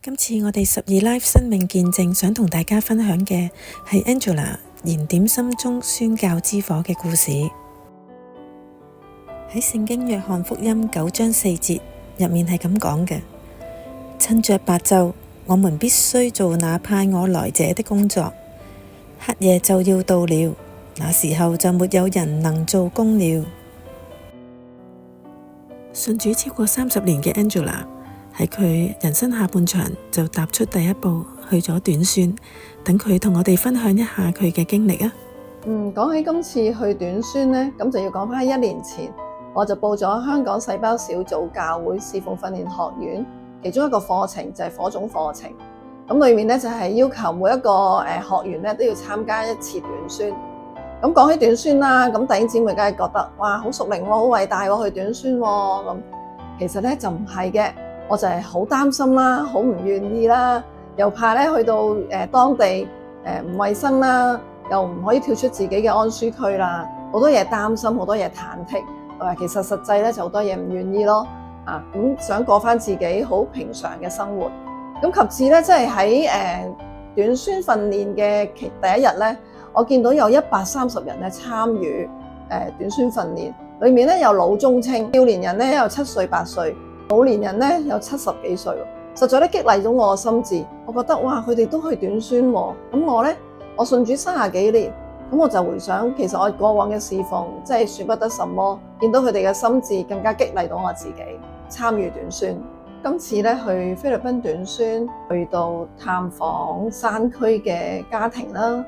今次我哋12 Live 生命見證想同大家分享嘅係 Angela 燃點心中宣教之火嘅故事。喺聖經約翰福音9章4節入面係咁講嘅：趁着白晝，我們必須做那派我來者的工作，黑夜就要到了，那時候就沒有人能做工了。信主超過30年嘅 Angela喺佢人生下半場就踏出第一步，去咗短宣。等佢同我哋分享一下佢嘅經歷啊。講起今次去短宣呢，咁就要講返1年前，我就報咗香港細胞小組教會侍奉訓練學院其中一個課程，就係火種課程。咁裏面呢，就係要求每一個學員呢都要參加一次短宣。咁講起短宣啦，咁弟兄姊妹梗係覺得哇，好屬靈喎，好偉大喎，去短宣喎。咁其實呢，就唔係嘅。我就係好擔心啦，好唔願意啦，又怕咧去到當地唔衛生啦，又唔可以跳出自己嘅安舒區啦，好多嘢擔心，好多嘢忐忑。其實實際咧就好多嘢唔願意咯。咁想過返自己好平常嘅生活。咁及至咧，即係喺短宣訓練嘅第一日咧，我見到有130人咧參與短宣訓練，裏面咧有老中青，少年人咧有7歲8歲。老年人咧有70幾歲，實在咧激勵咗我嘅心智。我覺得哇，佢哋都去短宣喎。咁我信主30幾年，咁我就回想，其實我過往嘅侍奉真係算不得什麼。見到佢哋嘅心智，更加激勵到我自己參與短宣。今次咧去菲律賓短宣，去到探訪山區嘅家庭啦。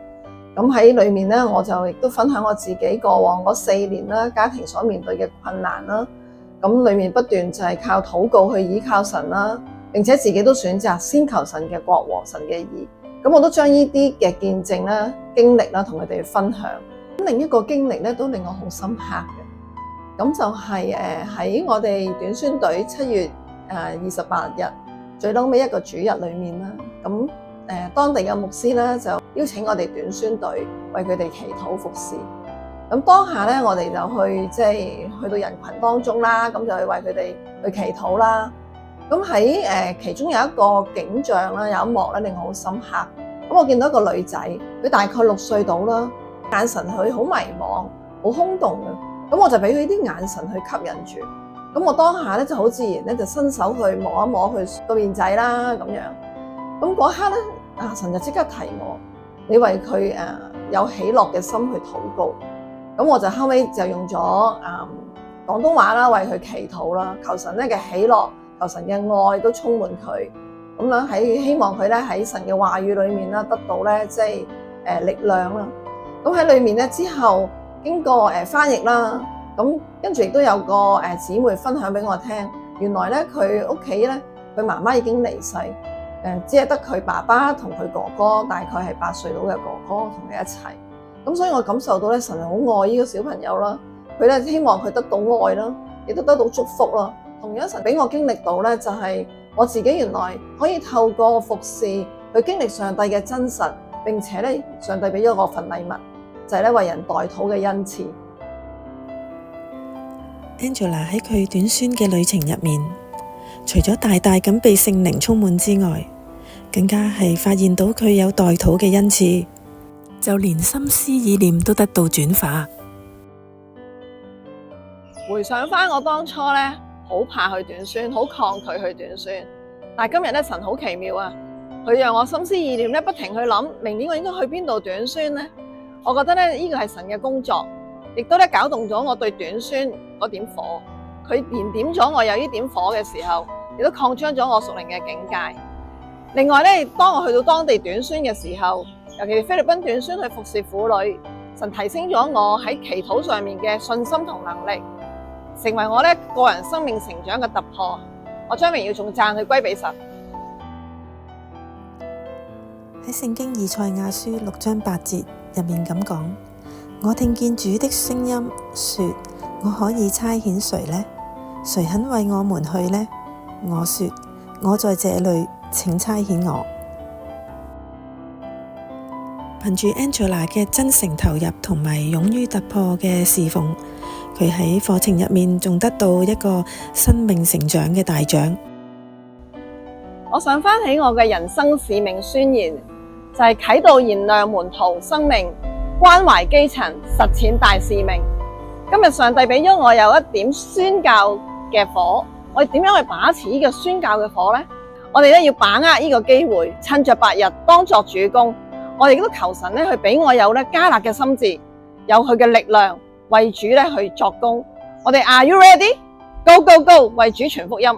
咁喺裏面咧，我就亦都分享我自己過往嗰4年啦，家庭所面對嘅困難啦。咁裏面不斷就係靠禱告去依靠神啦，並且自己都選擇先求神嘅國和神嘅義。咁我都將呢啲嘅見證啦、經歷啦，同佢哋分享。另一個經歷咧，都令我好深刻嘅。咁就係喺我哋短宣隊7月28日最後尾一個主日裏面啦。咁當地嘅牧師咧就邀請我哋短宣隊為佢哋祈禱服侍。咁當下咧，我哋就去到人群當中啦，咁就去為佢哋去祈禱啦。咁喺其中有一個景象啦，有一幕咧令我好深刻。咁我見到一個女仔，佢大概6歲到啦，眼神佢好迷茫，好空洞嘅。咁我就俾佢啲眼神去吸引住。咁我當下咧就好自然咧就伸手去摸一摸佢個面仔啦，咁樣。咁嗰刻咧，神就即刻提我，你為佢有喜樂嘅心去禱告。咁我就後尾就用咗廣東話啦，為佢祈禱啦，求神咧嘅喜樂，求神嘅愛都充滿佢。咁啦，希望佢咧喺神嘅話語裏面啦，得到咧力量啦。咁喺裏面咧之後，經過翻譯啦，咁跟住亦都有個姊妹分享俾我聽，原來咧佢屋企咧佢媽媽已經離世，只係得佢爸爸同佢哥哥，大概係8歲到嘅哥哥同佢一齊。咁所以我感受到咧，神係好愛呢個小朋友啦，佢咧希望佢得到愛啦，亦都得到祝福啦。同樣神俾我經歷到咧，就係我自己原來可以透過服侍去經歷上帝嘅真實，並且咧上帝俾咗我份禮物，就係咧為人代禱嘅恩賜。Angela 喺佢短宣嘅旅程入面，除咗大大咁被聖靈充滿之外，更加係發現到佢有代禱嘅恩賜。就連心思意念都得到轉化。回想返我當初咧，好怕去短宣，好抗拒去短宣。但係今日咧，神好奇妙啊！佢讓我心思意念咧不停去諗，明年我應該去邊度短宣咧？我覺得咧呢個係神嘅工作，亦都咧搞動咗我對短宣嗰點火。佢燃點咗我有呢點火嘅時候，亦都擴張咗我屬靈嘅境界。另外咧，當我去到當地短宣嘅時候，尤其是菲律賓短宣去服侍婦女，神提升咗我喺祈禱上面嘅信心同能力，成為我咧個人生命成長嘅突破。我將榮耀頌讚去歸俾神。喺聖經以賽亞書6章8節入面咁講：我聽見主的聲音說，我可以差遣誰呢？誰肯為我們去呢？我說，我在這裏，請差遣我。憑住 Angela 嘅真誠投入同埋勇於突破嘅侍奉，佢喺課程入面仲得到一個生命成長嘅大獎。我想翻起我嘅人生使命宣言，就係啟導燃亮門徒生命，關懷基層，實踐大使命。今日上帝俾咗我有一點宣教嘅火，我哋點樣去把持呢個宣教嘅火呢？我哋要把握呢個機會，趁着白日當作主工。我哋都求神去俾我有加勒嘅心志，有佢嘅力量，為主去作工。我哋 Are you ready? Go go go！ 為主傳福音。